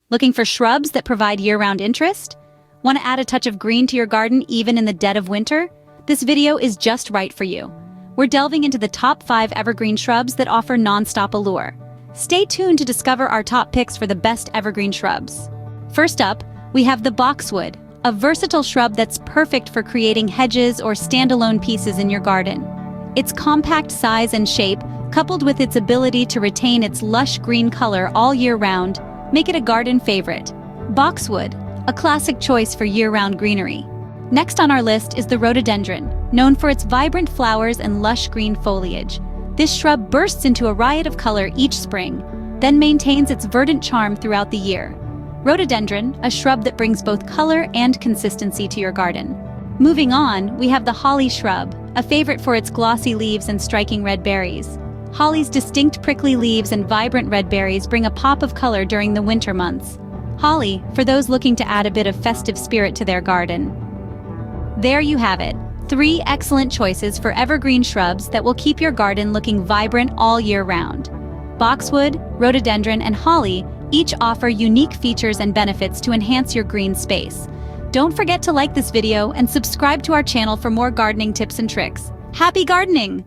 Looking for shrubs that provide year-round interest? Want to add a touch of green to your garden even in the dead of winter? This video is just right for you. We're delving into the top 5 evergreen shrubs that offer non-stop allure. Stay tuned to discover our top picks for the best evergreen shrubs. First up, we have the boxwood, a versatile shrub that's perfect for creating hedges or standalone pieces in your garden. Its compact size and shape, coupled with its ability to retain its lush green color all year round, make it a garden favorite. Boxwood, a classic choice for year-round greenery. Next on our list is the rhododendron, known for its vibrant flowers and lush green foliage. This shrub bursts into a riot of color each spring, then maintains its verdant charm throughout the year. Rhododendron, a shrub that brings both color and consistency to your garden. Moving on, we have the holly shrub, a favorite for its glossy leaves and striking red berries. Holly's distinct prickly leaves and vibrant red berries bring a pop of color during the winter months. Holly, for those looking to add a bit of festive spirit to their garden. There you have it, 3 excellent choices for evergreen shrubs that will keep your garden looking vibrant all year round. Boxwood, rhododendron, and holly each offer unique features and benefits to enhance your green space. Don't forget to like this video and subscribe to our channel for more gardening tips and tricks. Happy gardening!